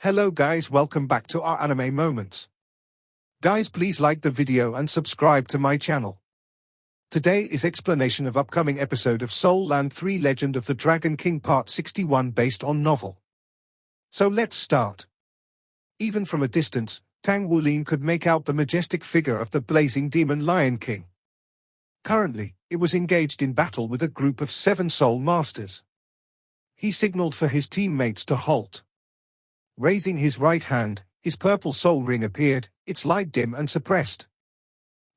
Hello guys, welcome back to our anime moments. Guys, please like the video and subscribe to my channel. Today is explanation of upcoming episode of Soul Land 3 Legend of the Dragon King Part 61 based on novel. So let's start. Even from a distance, Tang Wulin could make out the majestic figure of the blazing demon Lion King. Currently, it was engaged in battle with a group of 7 soul masters. He signaled for his teammates to halt. Raising his right hand, his purple soul ring appeared, its light dim and suppressed.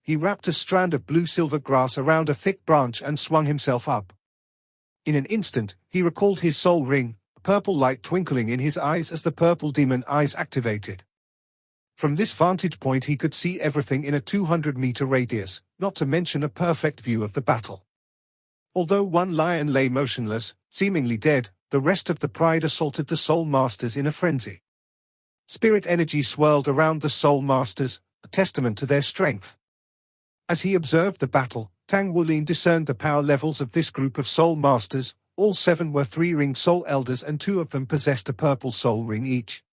He wrapped a strand of blue-silver grass around a thick branch and swung himself up. In an instant, he recalled his soul ring, a purple light twinkling in his eyes as the purple demon eyes activated. From this vantage point he could see everything in a 200-meter radius, not to mention a perfect view of the battle. Although one lion lay motionless, seemingly dead, the rest of the pride assaulted the Soul Masters in a frenzy. Spirit energy swirled around the Soul Masters, a testament to their strength. As he observed the battle, Tang Wulin discerned the power levels of this group of Soul Masters. All 7 were 3-ringed Soul Elders and 2 of them possessed a purple soul ring each.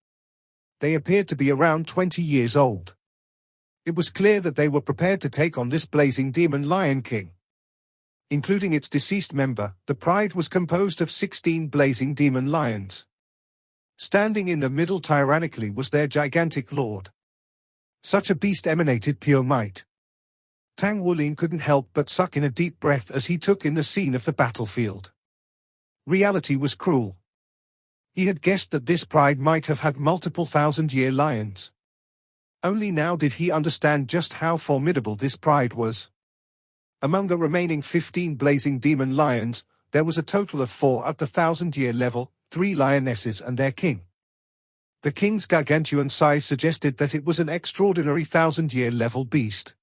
They appeared to be around 20 years old. It was clear that they were prepared to take on this blazing demon Lion King. Including its deceased member, the pride was composed of 16 blazing demon lions. Standing in the middle tyrannically was their gigantic lord. Such a beast emanated pure might. Tang Wulin couldn't help but suck in a deep breath as he took in the scene of the battlefield. Reality was cruel. He had guessed that this pride might have had multiple thousand-year lions. Only now did he understand just how formidable this pride was. Among the remaining 15 blazing demon lions, there was a total of 4 at the 1,000-year level, 3 lionesses and their king. The king's gargantuan size suggested that it was an extraordinary 1,000-year level beast.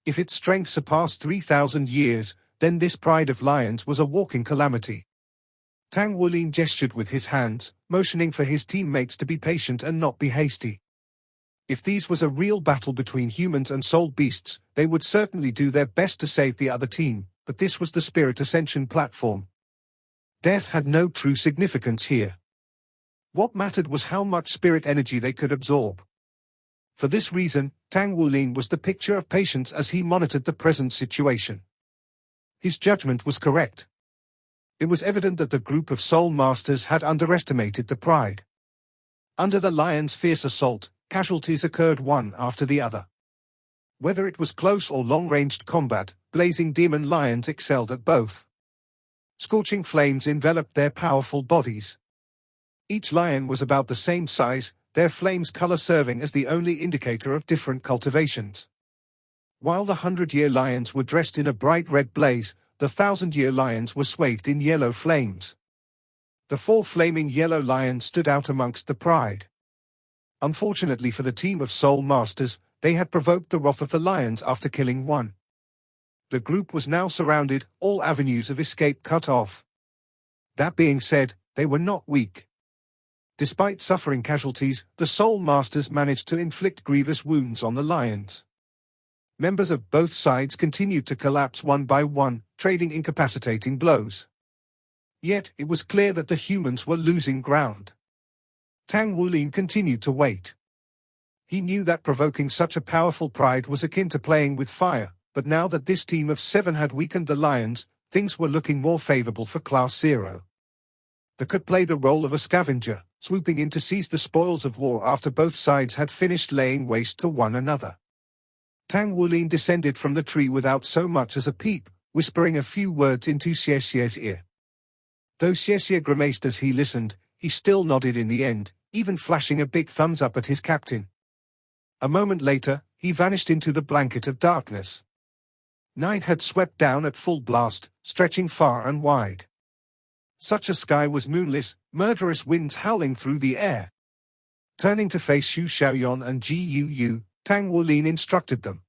If its strength surpassed 3,000 years, then this pride of lions was a walking calamity. Tang Wulin gestured with his hands, motioning for his teammates to be patient and not be hasty. If these was a real battle between humans and soul beasts, they would certainly do their best to save the other team, but this was the Spirit Ascension platform. Death had no true significance here. What mattered was how much spirit energy they could absorb. For this reason, Tang Wulin was the picture of patience as he monitored the present situation. His judgment was correct. It was evident that the group of soul masters had underestimated the pride. Under the lion's fierce assault, casualties occurred one after the other. Whether it was close or long-ranged combat, blazing demon lions excelled at both. Scorching flames enveloped their powerful bodies. Each lion was about the same size, their flames' color serving as the only indicator of different cultivations. While the 100-year lions were dressed in a bright red blaze, the 1,000-year lions were swathed in yellow flames. The 4 flaming yellow lions stood out amongst the pride. Unfortunately for the team of Soul Masters, they had provoked the wrath of the lions after killing one. The group was now surrounded, all avenues of escape cut off. That being said, they were not weak. Despite suffering casualties, the Soul Masters managed to inflict grievous wounds on the lions. Members of both sides continued to collapse one by one, trading incapacitating blows. Yet, it was clear that the humans were losing ground. Tang Wulin continued to wait. He knew that provoking such a powerful pride was akin to playing with fire, but now that this team of 7 had weakened the lions, things were looking more favorable for Class 0. They could play the role of a scavenger, swooping in to seize the spoils of war after both sides had finished laying waste to one another. Tang Wulin descended from the tree without so much as a peep, whispering a few words into Xie Xie's ear. Though Xie Xie grimaced as he listened, he still nodded in the end, even flashing a big thumbs up at his captain. A moment later, he vanished into the blanket of darkness. Night had swept down at full blast, stretching far and wide. Such a sky was moonless, murderous winds howling through the air. Turning to face Xu Xiaoyan and Ji Yu, Tang Wulin instructed them.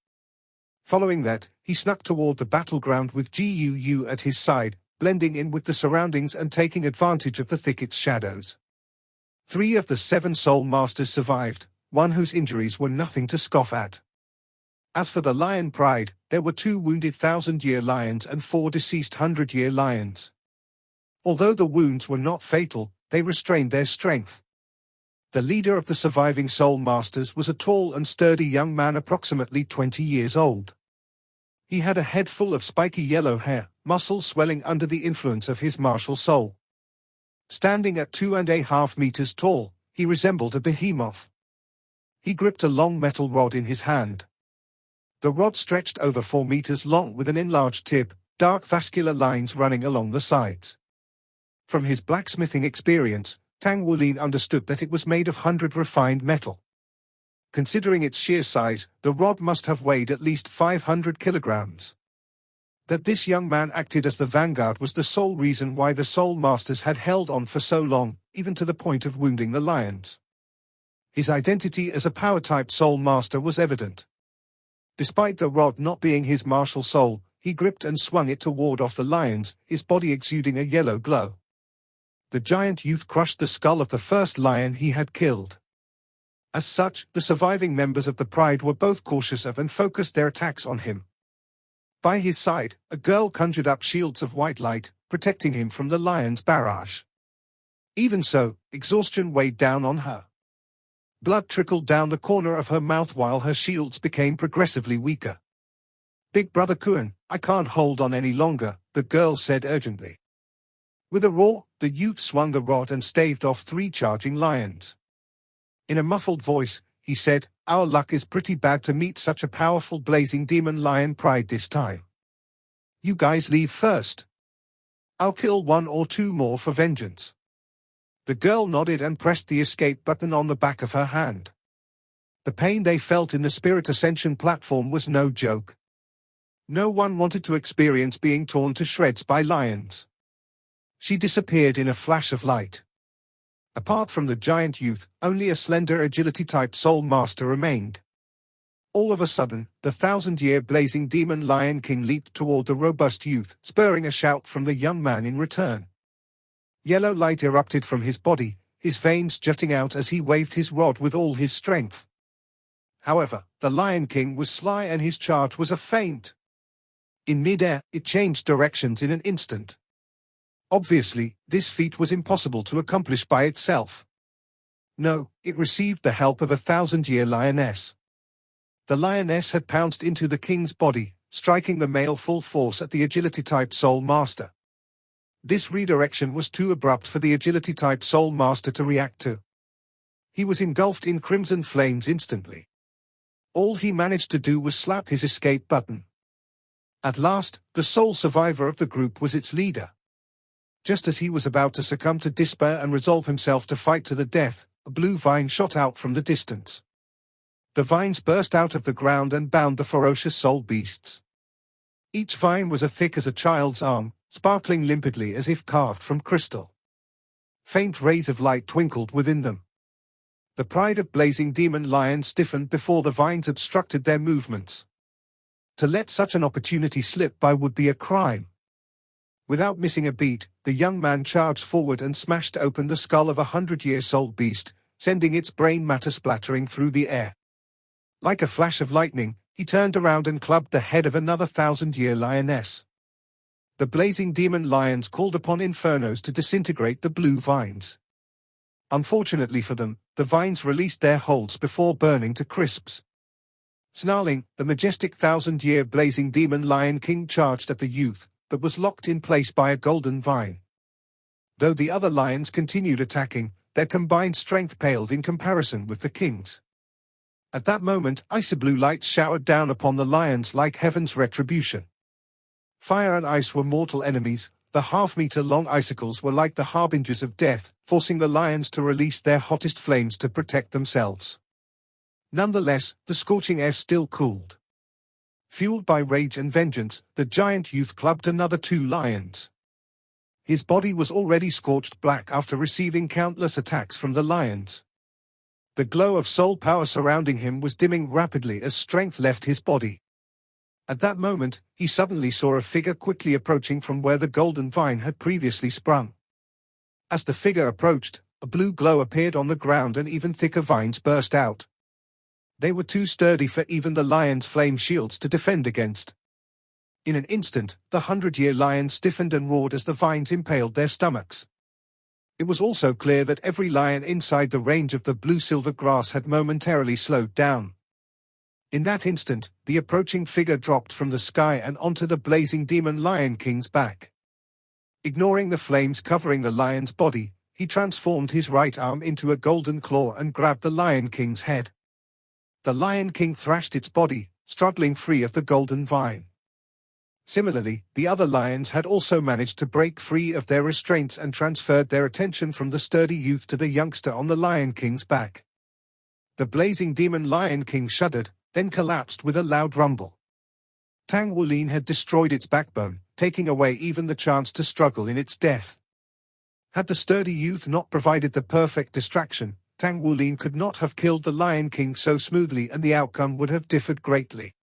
Following that, he snuck toward the battleground with Ji Yu at his side, blending in with the surroundings and taking advantage of the thicket's shadows. 3 of the 7 Soul Masters survived, one whose injuries were nothing to scoff at. As for the lion pride, there were 2 wounded 1,000-year lions and 4 deceased 100-year lions. Although the wounds were not fatal, they restrained their strength. The leader of the surviving Soul Masters was a tall and sturdy young man approximately 20 years old. He had a head full of spiky yellow hair, muscles swelling under the influence of his martial soul. Standing at 2.5 meters tall, he resembled a behemoth. He gripped a long metal rod in his hand. The rod stretched over 4 meters long with an enlarged tip, dark vascular lines running along the sides. From his blacksmithing experience, Tang Wulin understood that it was made of 100 refined metal. Considering its sheer size, the rod must have weighed at least 500 kilograms. That this young man acted as the vanguard was the sole reason why the Soul Masters had held on for so long, even to the point of wounding the lions. His identity as a power-type Soul Master was evident. Despite the rod not being his martial soul, he gripped and swung it to ward off the lions, his body exuding a yellow glow. The giant youth crushed the skull of the first lion he had killed. As such, the surviving members of the Pride were both cautious of and focused their attacks on him. By his side, a girl conjured up shields of white light, protecting him from the lion's barrage. Even so, exhaustion weighed down on her. Blood trickled down the corner of her mouth while her shields became progressively weaker. "Big Brother Kuan, I can't hold on any longer," the girl said urgently. With a roar, the youth swung the rod and staved off 3 charging lions. In a muffled voice, he said, "Our luck is pretty bad to meet such a powerful blazing demon lion Pride this time. You guys leave first. I'll kill 1 or 2 more for vengeance." The girl nodded and pressed the escape button on the back of her hand. The pain they felt in the Spirit Ascension platform was no joke. No one wanted to experience being torn to shreds by lions. She disappeared in a flash of light. Apart from the giant youth, only a slender agility-type Soul Master remained. All of a sudden, the 1,000-year blazing demon Lion King leaped toward the robust youth, spurring a shout from the young man in return. Yellow light erupted from his body, his veins jutting out as he waved his rod with all his strength. However, the Lion King was sly and his charge was a feint. In mid-air, it changed directions in an instant. Obviously, this feat was impossible to accomplish by itself. No, it received the help of a 1,000-year lioness. The lioness had pounced into the king's body, striking the male full force at the agility-type Soul Master. This redirection was too abrupt for the agility-type Soul Master to react to. He was engulfed in crimson flames instantly. All he managed to do was slap his escape button. At last, the sole survivor of the group was its leader. Just as he was about to succumb to despair and resolve himself to fight to the death, a blue vine shot out from the distance. The vines burst out of the ground and bound the ferocious soul beasts. Each vine was as thick as a child's arm, sparkling limpidly as if carved from crystal. Faint rays of light twinkled within them. The pride of blazing demon lions stiffened before the vines obstructed their movements. To let such an opportunity slip by would be a crime. Without missing a beat, the young man charged forward and smashed open the skull of a 100-year soul beast, sending its brain matter splattering through the air. Like a flash of lightning, he turned around and clubbed the head of another 1,000-year lioness. The blazing demon lions called upon infernos to disintegrate the blue vines. Unfortunately for them, the vines released their holds before burning to crisps. Snarling, the majestic 1,000-year blazing demon Lion King charged at the youth, but was locked in place by a golden vine. Though the other lions continued attacking, their combined strength paled in comparison with the king's. At that moment, icy blue light showered down upon the lions like heaven's retribution. Fire and ice were mortal enemies. The half-meter-long icicles were like the harbingers of death, forcing the lions to release their hottest flames to protect themselves. Nonetheless, the scorching air still cooled. Fueled by rage and vengeance, the giant youth clubbed another 2 lions. His body was already scorched black after receiving countless attacks from the lions. The glow of soul power surrounding him was dimming rapidly as strength left his body. At that moment, he suddenly saw a figure quickly approaching from where the golden vine had previously sprung. As the figure approached, a blue glow appeared on the ground and even thicker vines burst out. They were too sturdy for even the lion's flame shields to defend against. In an instant, the 100-year lions stiffened and roared as the vines impaled their stomachs. It was also clear that every lion inside the range of the blue-silver grass had momentarily slowed down. In that instant, the approaching figure dropped from the sky and onto the blazing demon Lion King's back. Ignoring the flames covering the lion's body, he transformed his right arm into a golden claw and grabbed the Lion King's head. The Lion King thrashed its body, struggling free of the golden vine. Similarly, the other lions had also managed to break free of their restraints and transferred their attention from the sturdy youth to the youngster on the Lion King's back. The blazing demon Lion King shuddered, then collapsed with a loud rumble. Tang Wulin had destroyed its backbone, taking away even the chance to struggle in its death. Had the sturdy youth not provided the perfect distraction, Tang Wulin could not have killed the Lion King so smoothly and the outcome would have differed greatly.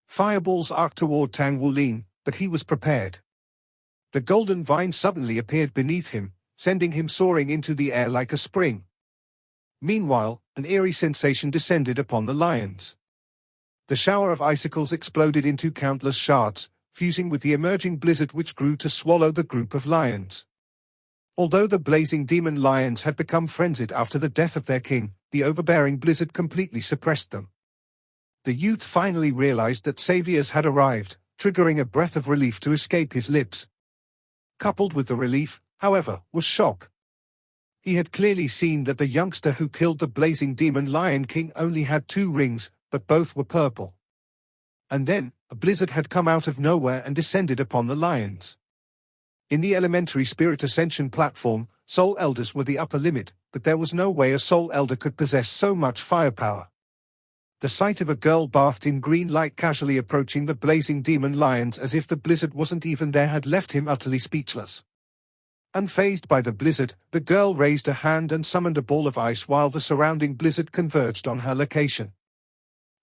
Fireballs arced toward Tang Wulin, but he was prepared. The golden vine suddenly appeared beneath him, sending him soaring into the air like a spring. Meanwhile, an eerie sensation descended upon the lions. The shower of icicles exploded into countless shards, fusing with the emerging blizzard which grew to swallow the group of lions. Although the blazing demon lions had become frenzied after the death of their king, the overbearing blizzard completely suppressed them. The youth finally realized that saviors had arrived, triggering a breath of relief to escape his lips. Coupled with the relief, however, was shock. He had clearly seen that the youngster who killed the blazing demon Lion King only had 2 rings, but both were purple. And then, a blizzard had come out of nowhere and descended upon the lions. In the elementary spirit ascension platform, soul elders were the upper limit, but there was no way a soul elder could possess so much firepower. The sight of a girl bathed in green light casually approaching the blazing demon lions as if the blizzard wasn't even there had left him utterly speechless. Unfazed by the blizzard, the girl raised a hand and summoned a ball of ice while the surrounding blizzard converged on her location.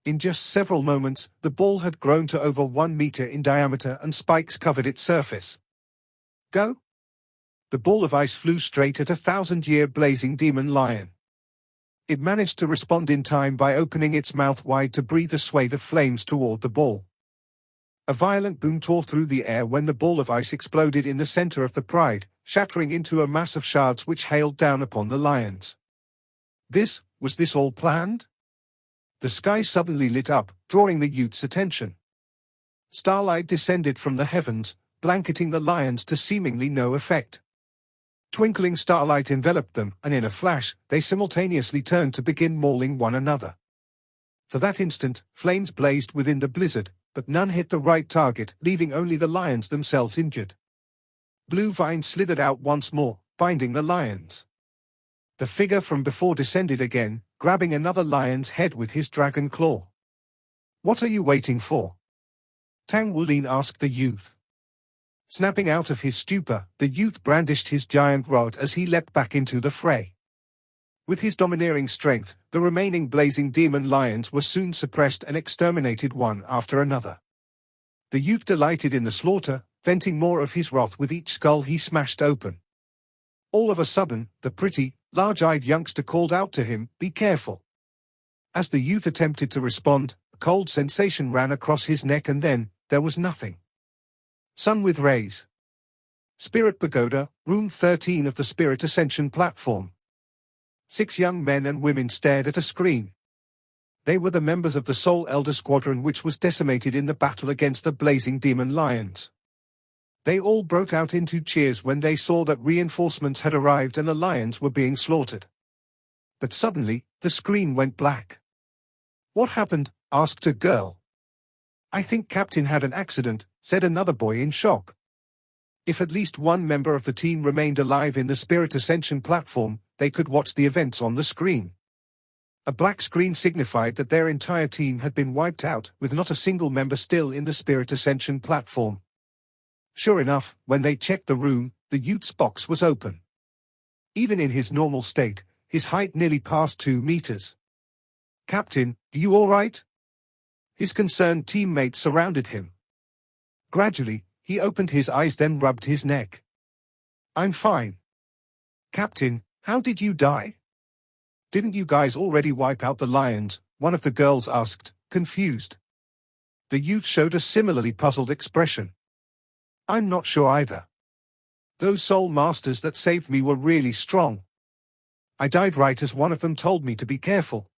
In just several moments, the ball had grown to over 1 meter in diameter and spikes covered its surface. Go! The ball of ice flew straight at a 1,000-year blazing demon lion. It managed to respond in time by opening its mouth wide to breathe a swathe of flames toward the ball. A violent boom tore through the air when the ball of ice exploded in the center of the pride, shattering into a mass of shards which hailed down upon the lions. Was this all planned? The sky suddenly lit up, drawing the youth's attention. Starlight descended from the heavens, blanketing the lions to seemingly no effect. Twinkling starlight enveloped them, and in a flash, they simultaneously turned to begin mauling one another. For that instant, flames blazed within the blizzard, but none hit the right target, leaving only the lions themselves injured. Blue vine slithered out once more, binding the lions. The figure from before descended again, grabbing another lion's head with his dragon claw. "What are you waiting for?" Tang Wulin asked the youth. Snapping out of his stupor, the youth brandished his giant rod as he leapt back into the fray. With his domineering strength, the remaining blazing demon lions were soon suppressed and exterminated one after another. The youth delighted in the slaughter, venting more of his wrath with each skull he smashed open. All of a sudden, the pretty, large-eyed youngster called out to him, "Be careful." As the youth attempted to respond, a cold sensation ran across his neck and then, there was nothing. Sun with rays. Spirit Pagoda, Room 13 of the Spirit Ascension platform. 6 young men and women stared at a screen. They were the members of the Soul Elder Squadron which was decimated in the battle against the blazing demon lions. They all broke out into cheers when they saw that reinforcements had arrived and the lions were being slaughtered. But suddenly, the screen went black. "What happened?" asked a girl. "I think Captain had an accident," said another boy in shock. If at least one member of the team remained alive in the Spirit Ascension platform, they could watch the events on the screen. A black screen signified that their entire team had been wiped out, with not a single member still in the Spirit Ascension platform. Sure enough, when they checked the room, the youth's box was open. Even in his normal state, his height nearly passed 2 meters. "Captain, are you all right?" His concerned teammates surrounded him. Gradually, he opened his eyes then rubbed his neck. "I'm fine." "Captain, how did you die?" "Didn't you guys already wipe out the lions?" one of the girls asked, confused. The youth showed a similarly puzzled expression. "I'm not sure either." Those soul masters that saved me were really strong. I died right as one of them told me to be careful.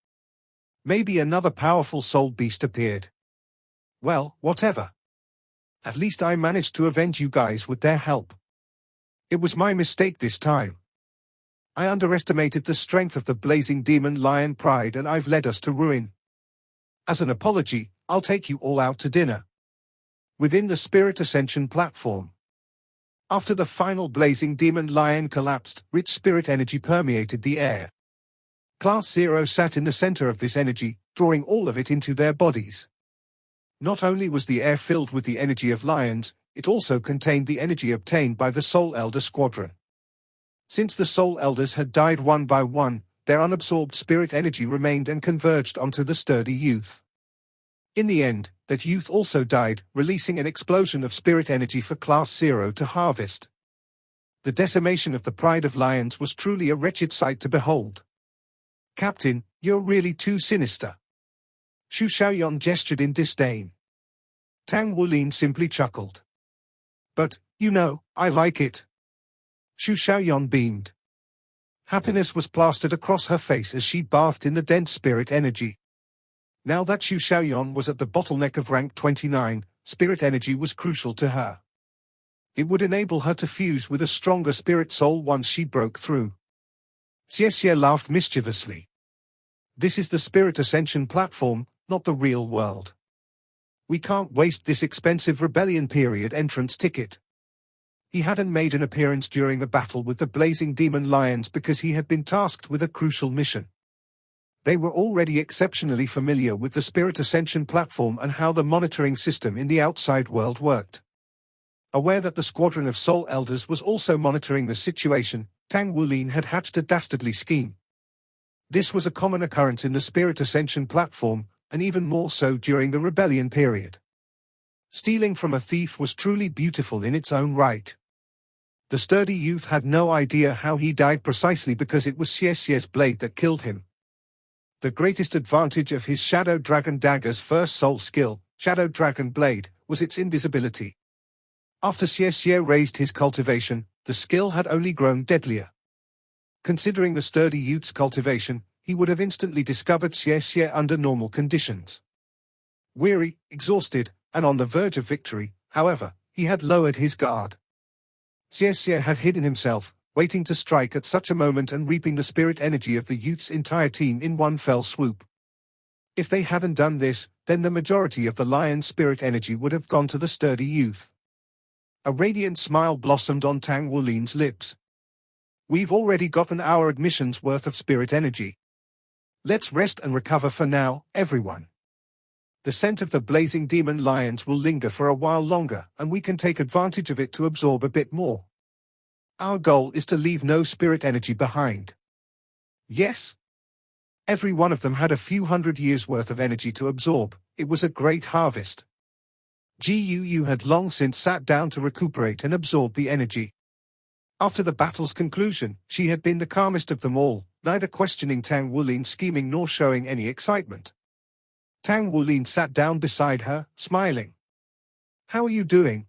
Maybe another powerful soul beast appeared. Well, whatever. At least I managed to avenge you guys with their help. It was my mistake this time. I underestimated the strength of the blazing demon lion pride, and I've led us to ruin. As an apology, I'll take you all out to dinner. Within the Spirit Ascension platform. After the final blazing demon lion collapsed, rich spirit energy permeated the air. Class 0 sat in the center of this energy, drawing all of it into their bodies. Not only was the air filled with the energy of lions, it also contained the energy obtained by the Soul Elder Squadron. Since the Soul Elders had died one by one, their unabsorbed spirit energy remained and converged onto the sturdy youth. In the end, that youth also died, releasing an explosion of spirit energy for Class 0 to harvest. The decimation of the pride of lions was truly a wretched sight to behold. Captain, you're really too sinister. Xu Xiaoyan gestured in disdain. Tang Wulin simply chuckled. But, I like it. Xu Xiaoyan beamed. Happiness was plastered across her face as she bathed in the dense spirit energy. Now that Xu Xiaoyan was at the bottleneck of rank 29, spirit energy was crucial to her. It would enable her to fuse with a stronger spirit soul once she broke through. Xie laughed mischievously. This is the Spirit Ascension platform, not the real world. We can't waste this expensive rebellion period entrance ticket. He hadn't made an appearance during the battle with the blazing demon lions because he had been tasked with a crucial mission. They were already exceptionally familiar with the Spirit Ascension platform and how the monitoring system in the outside world worked. Aware that the squadron of Soul Elders was also monitoring the situation, Tang Wulin had hatched a dastardly scheme. This was a common occurrence in the Spirit Ascension platform, and even more so during the rebellion period. Stealing from a thief was truly beautiful in its own right. The sturdy youth had no idea how he died precisely because it was Xie's blade that killed him. The greatest advantage of his Shadow Dragon Dagger's first soul skill, Shadow Dragon Blade, was its invisibility. After Xie raised his cultivation, the skill had only grown deadlier. Considering the sturdy youth's cultivation, he would have instantly discovered Xie under normal conditions. Weary, exhausted, and on the verge of victory, however, he had lowered his guard. Xie had hidden himself, waiting to strike at such a moment and reaping the spirit energy of the youth's entire team in one fell swoop. If they hadn't done this, then the majority of the lion's spirit energy would have gone to the sturdy youth. A radiant smile blossomed on Tang Wulin's lips. We've already gotten our admission's worth of spirit energy. Let's rest and recover for now, everyone. The scent of the blazing demon lions will linger for a while longer, and we can take advantage of it to absorb a bit more. Our goal is to leave no spirit energy behind. Yes? Every one of them had a few hundred years' worth of energy to absorb. It was a great harvest. Gu had long since sat down to recuperate and absorb the energy. After the battle's conclusion, she had been the calmest of them all, neither questioning Tang Wulin's scheming nor showing any excitement. Tang Wulin sat down beside her, smiling. How are you doing?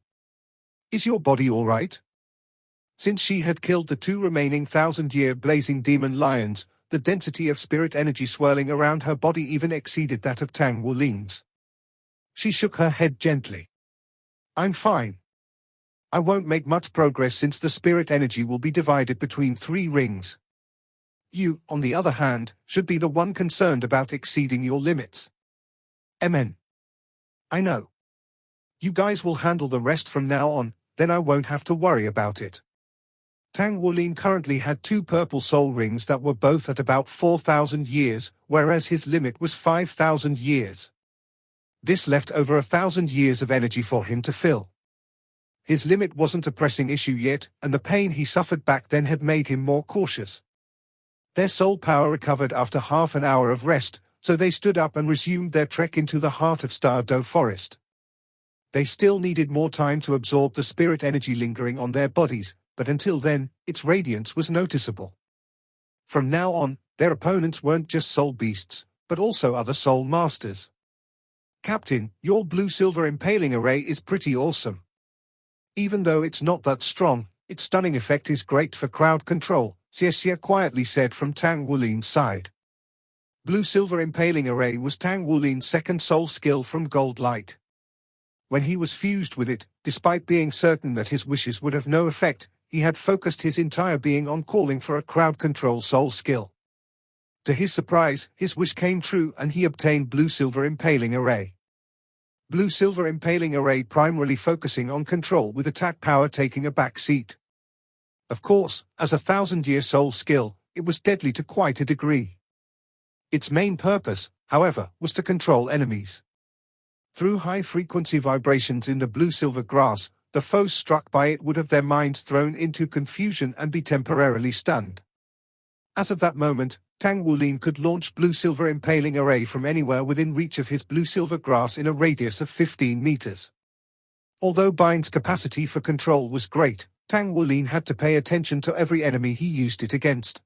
Is your body all right? Since she had killed the two remaining 1,000-year blazing demon lions, the density of spirit energy swirling around her body even exceeded that of Tang Wulin's. She shook her head gently. I'm fine. I won't make much progress since the spirit energy will be divided between 3 rings. You, on the other hand, should be the one concerned about exceeding your limits. Amen. I know. You guys will handle the rest from now on, then I won't have to worry about it. Tang Wulin currently had 2 purple soul rings that were both at about 4,000 years, whereas his limit was 5,000 years. This left over 1,000 years of energy for him to fill. His limit wasn't a pressing issue yet, and the pain he suffered back then had made him more cautious. Their soul power recovered after half an hour of rest, so they stood up and resumed their trek into the heart of Stardow Forest. They still needed more time to absorb the spirit energy lingering on their bodies, but until then, its radiance was noticeable. From now on, their opponents weren't just soul beasts, but also other soul masters. Captain, your blue-silver impaling array is pretty awesome. Even though it's not that strong, Its stunning effect is great for crowd control, Xie quietly said from Tang Wulin's side. Blue-silver impaling array was Tang Wulin's second soul skill from Gold Light. When he was fused with it, despite being certain that his wishes would have no effect, he had focused his entire being on calling for a crowd control soul skill. To his surprise, his wish came true and he obtained Blue-silver impaling array. Blue-silver impaling array primarily focusing on control with attack power taking a back seat. Of course, as a 1000-year soul skill, it was deadly to quite a degree. Its main purpose, however, was to control enemies. Through high-frequency vibrations in the blue-silver grass, the foes struck by it would have their minds thrown into confusion and be temporarily stunned. As of that moment, Tang Wulin could launch blue-silver impaling array from anywhere within reach of his blue-silver grass in a radius of 15 meters. Although Bind's capacity for control was great, Tang Wulin had to pay attention to every enemy he used it against.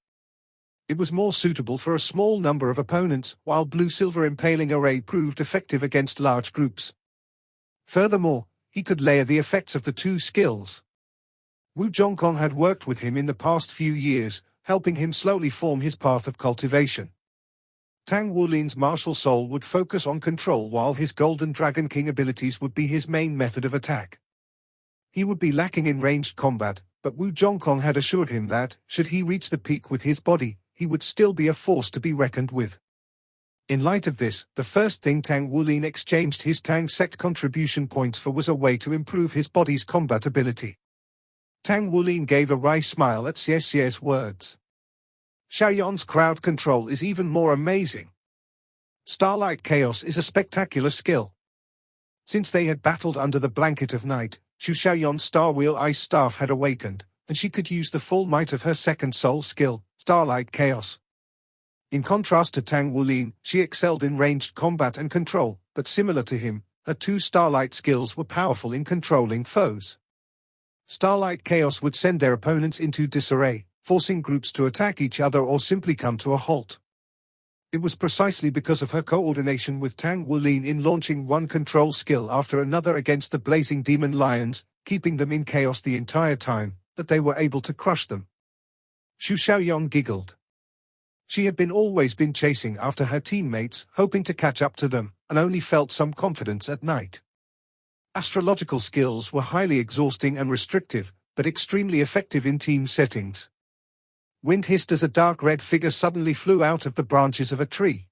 It was more suitable for a small number of opponents, while blue-silver impaling array proved effective against large groups. Furthermore, he could layer the effects of the two skills. Wu Zhongkong had worked with him in the past few years, helping him slowly form his path of cultivation. Tang Wulin's martial soul would focus on control while his Golden Dragon King abilities would be his main method of attack. He would be lacking in ranged combat, but Wu Zhongkong had assured him that, should he reach the peak with his body, he would still be a force to be reckoned with. In light of this, the first thing Tang Wulin exchanged his Tang sect contribution points for was a way to improve his body's combat ability. Tang Wulin gave a wry smile at Xie's words. Xiaoyon's crowd control is even more amazing. Starlight Chaos is a spectacular skill. Since they had battled under the blanket of night, Xu Xiaoyon's Star Wheel Ice Staff had awakened, and she could use the full might of her second soul skill, Starlight Chaos. In contrast to Tang Wulin, she excelled in ranged combat and control, but similar to him, her two Starlight skills were powerful in controlling foes. Starlight Chaos would send their opponents into disarray, forcing groups to attack each other or simply come to a halt. It was precisely because of her coordination with Tang Wulin in launching one control skill after another against the blazing demon lions, keeping them in chaos the entire time, that they were able to crush them. Xu Xiaoyong giggled. She had always been chasing after her teammates, hoping to catch up to them, and only felt some confidence at night. Astrological skills were highly exhausting and restrictive, but extremely effective in team settings. Wind hissed as a dark red figure suddenly flew out of the branches of a tree.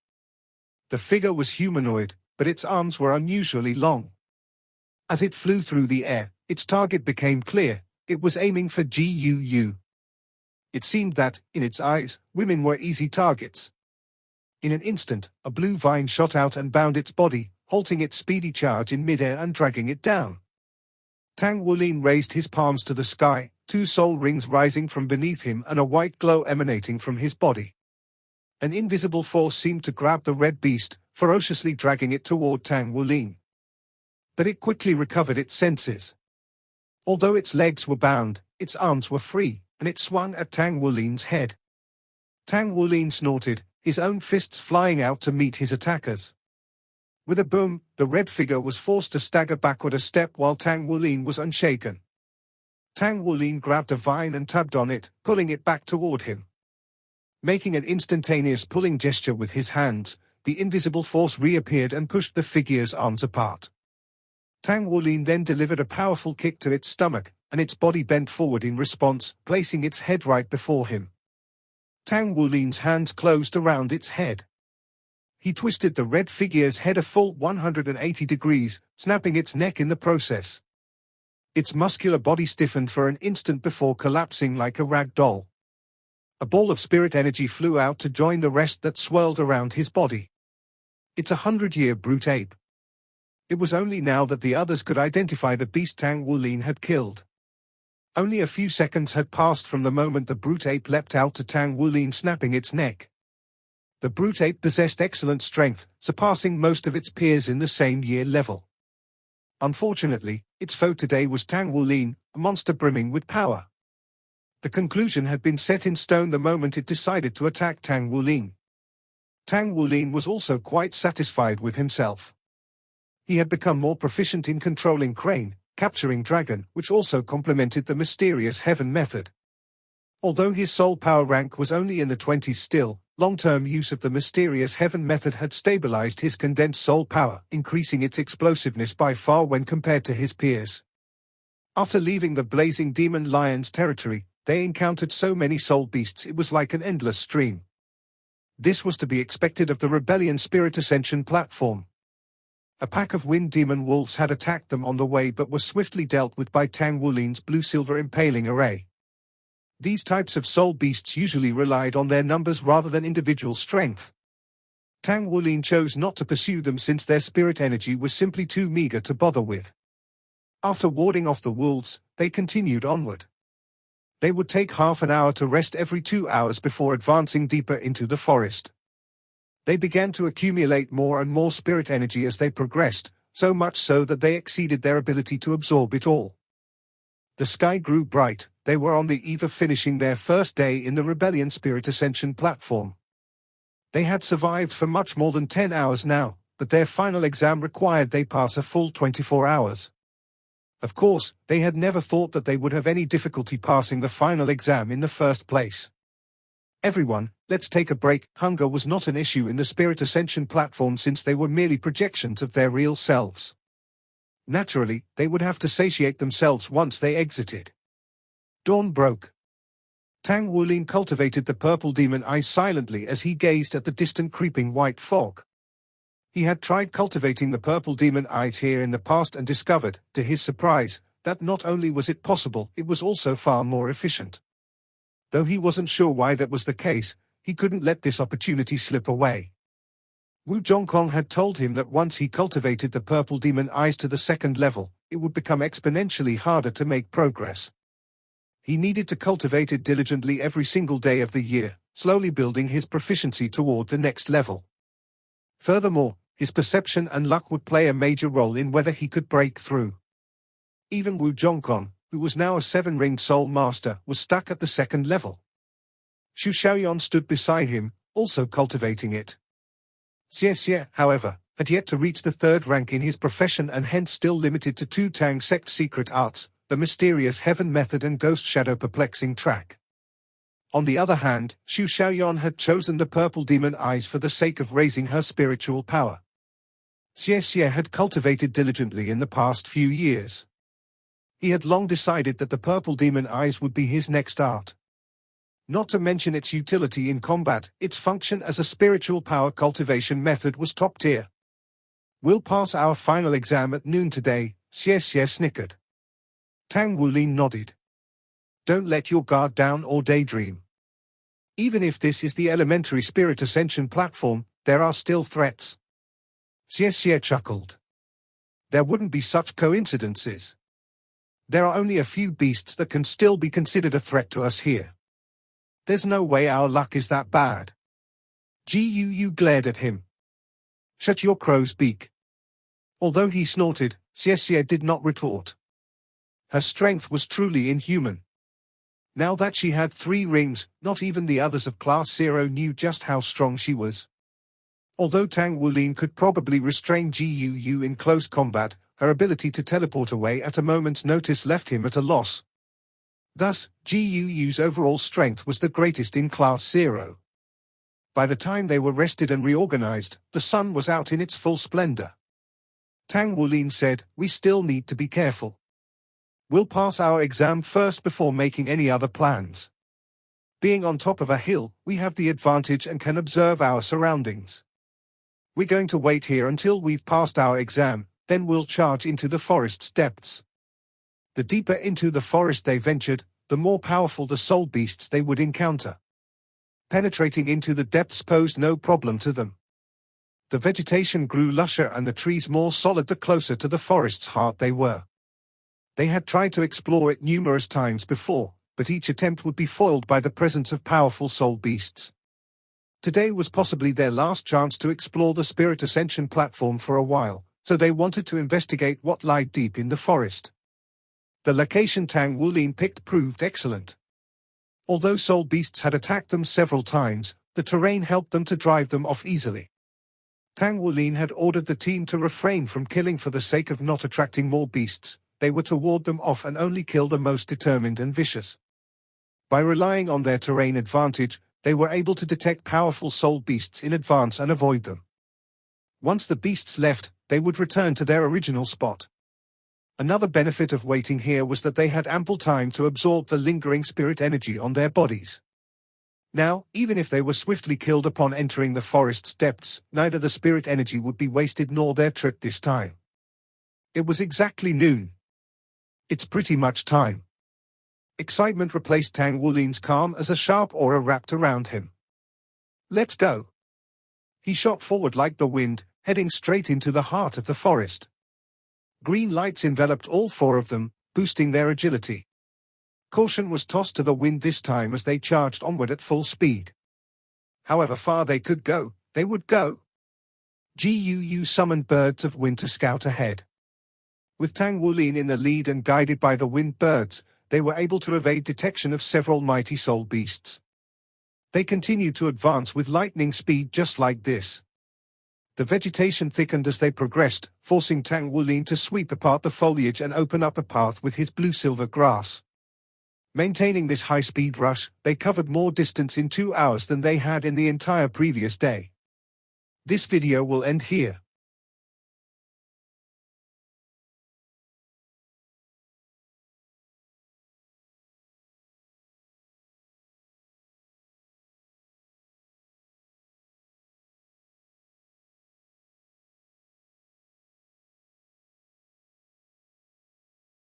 The figure was humanoid, but its arms were unusually long. As it flew through the air, its target became clear. It was aiming for Guu. It seemed that, in its eyes, women were easy targets. In an instant, a blue vine shot out and bound its body, halting its speedy charge in midair and dragging it down. Tang Wulin raised his palms to the sky, two soul rings rising from beneath him and a white glow emanating from his body. An invisible force seemed to grab the red beast, ferociously dragging it toward Tang Wulin. But it quickly recovered its senses. Although its legs were bound, its arms were free, and it swung at Tang Wulin's head. Tang Wulin snorted, his own fists flying out to meet his attackers. With a boom, the red figure was forced to stagger backward a step while Tang Wulin was unshaken. Tang Wulin grabbed a vine and tugged on it, pulling it back toward him. Making an instantaneous pulling gesture with his hands, the invisible force reappeared and pushed the figure's arms apart. Tang Wulin then delivered a powerful kick to its stomach, and its body bent forward in response, placing its head right before him. Tang Wulin's hands closed around its head. He twisted the red figure's head a full 180 degrees, snapping its neck in the process. Its muscular body stiffened for an instant before collapsing like a rag doll. A ball of spirit energy flew out to join the rest that swirled around his body. It's a 100-year brute ape. It was only now that the others could identify the beast Tang Wulin had killed. Only a few seconds had passed from the moment the brute ape leapt out to Tang Wulin snapping its neck. The brute ape possessed excellent strength, surpassing most of its peers in the same year level. Unfortunately, its foe today was Tang Wulin, a monster brimming with power. The conclusion had been set in stone the moment it decided to attack Tang Wulin. Tang Wulin was also quite satisfied with himself. He had become more proficient in controlling Crane, capturing dragon, which also complemented the mysterious heaven method. Although his soul power rank was only in the 20s still, long-term use of the mysterious heaven method had stabilized his condensed soul power, increasing its explosiveness by far when compared to his peers. After leaving the blazing demon lion's territory, they encountered so many soul beasts it was like an endless stream. This was to be expected of the Rebellion Spirit Ascension platform. A pack of wind demon wolves had attacked them on the way but were swiftly dealt with by Tang Wulin's blue-silver impaling array. These types of soul beasts usually relied on their numbers rather than individual strength. Tang Wulin chose not to pursue them since their spirit energy was simply too meager to bother with. After warding off the wolves, they continued onward. They would take half an hour to rest every 2 hours before advancing deeper into the forest. They began to accumulate more and more spirit energy as they progressed, so much so that they exceeded their ability to absorb it all. The sky grew bright. They were on the eve of finishing their first day in the Rebellion Spirit Ascension platform. They had survived for much more than 10 hours now, but their final exam required they pass a full 24 hours. Of course, they had never thought that they would have any difficulty passing the final exam in the first place. Everyone, let's take a break. Hunger was not an issue in the Spirit Ascension platform since they were merely projections of their real selves. Naturally, they would have to satiate themselves once they exited. Dawn broke. Tang Wulin cultivated the purple demon eyes silently as he gazed at the distant creeping white fog. He had tried cultivating the purple demon eyes here in the past and discovered, to his surprise, that not only was it possible, it was also far more efficient. Though he wasn't sure why that was the case, he couldn't let this opportunity slip away. Wu Zhongkong had told him that once he cultivated the purple demon eyes to the second level, it would become exponentially harder to make progress. He needed to cultivate it diligently every single day of the year, slowly building his proficiency toward the next level. Furthermore, his perception and luck would play a major role in whether he could break through. Even Wu Zhongkong, who was now a 7-ringed soul master, was stuck at the second level. Xu Xiaoyan stood beside him, also cultivating it. Xie Xie, however, had yet to reach the 3rd rank in his profession and hence still limited to 2 Tang sect secret arts, the mysterious heaven method and ghost shadow perplexing track. On the other hand, Xu Xiaoyan had chosen the purple demon eyes for the sake of raising her spiritual power. Xie Xie had cultivated diligently in the past few years. He had long decided that the purple demon eyes would be his next art. Not to mention its utility in combat, its function as a spiritual power cultivation method was top tier. We'll pass our final exam at noon today, Xie Xie snickered. Tang Wulin nodded. Don't let your guard down or daydream. Even if this is the elementary spirit ascension platform, there are still threats. Xie Xie chuckled. There wouldn't be such coincidences. There are only a few beasts that can still be considered a threat to us here. There's no way our luck is that bad. Gu glared at him. Shut your crow's beak. Although he snorted, Xie Xie did not retort. Her strength was truly inhuman. Now that she had 3 rings, not even the others of Class 0 knew just how strong she was. Although Tang Wulin could probably restrain Gu in close combat, her ability to teleport away at a moment's notice left him at a loss. Thus, Gu's overall strength was the greatest in Class 0. By the time they were rested and reorganized, the sun was out in its full splendor. Tang Wulin said, "We still need to be careful. We'll pass our exam first before making any other plans. Being on top of a hill, we have the advantage and can observe our surroundings. We're going to wait here until we've passed our exam, then we'll charge into the forest's depths." The deeper into the forest they ventured, the more powerful the soul beasts they would encounter. Penetrating into the depths posed no problem to them. The vegetation grew lusher and the trees more solid the closer to the forest's heart they were. They had tried to explore it numerous times before, but each attempt would be foiled by the presence of powerful soul beasts. Today was possibly their last chance to explore the Spirit Ascension platform for a while, so they wanted to investigate what lay deep in the forest. The location Tang Wulin picked proved excellent. Although soul beasts had attacked them several times, the terrain helped them to drive them off easily. Tang Wulin had ordered the team to refrain from killing for the sake of not attracting more beasts, they were to ward them off and only kill the most determined and vicious. By relying on their terrain advantage, they were able to detect powerful soul beasts in advance and avoid them. Once the beasts left, they would return to their original spot. Another benefit of waiting here was that they had ample time to absorb the lingering spirit energy on their bodies. Now, even if they were swiftly killed upon entering the forest's depths, neither the spirit energy would be wasted nor their trip this time. It was exactly noon. It's pretty much time. Excitement replaced Tang Wulin's calm as a sharp aura wrapped around him. Let's go. He shot forward like the wind, heading straight into the heart of the forest. Green lights enveloped all four of them, boosting their agility. Caution was tossed to the wind this time as they charged onward at full speed. However far they could go, they would go. Guu summoned birds of wind to scout ahead. With Tang Wulin in the lead and guided by the wind birds, they were able to evade detection of several mighty soul beasts. They continued to advance with lightning speed just like this. The vegetation thickened as they progressed, forcing Tang Wulin to sweep apart the foliage and open up a path with his blue-silver grass. Maintaining this high-speed rush, they covered more distance in 2 hours than they had in the entire previous day. This video will end here.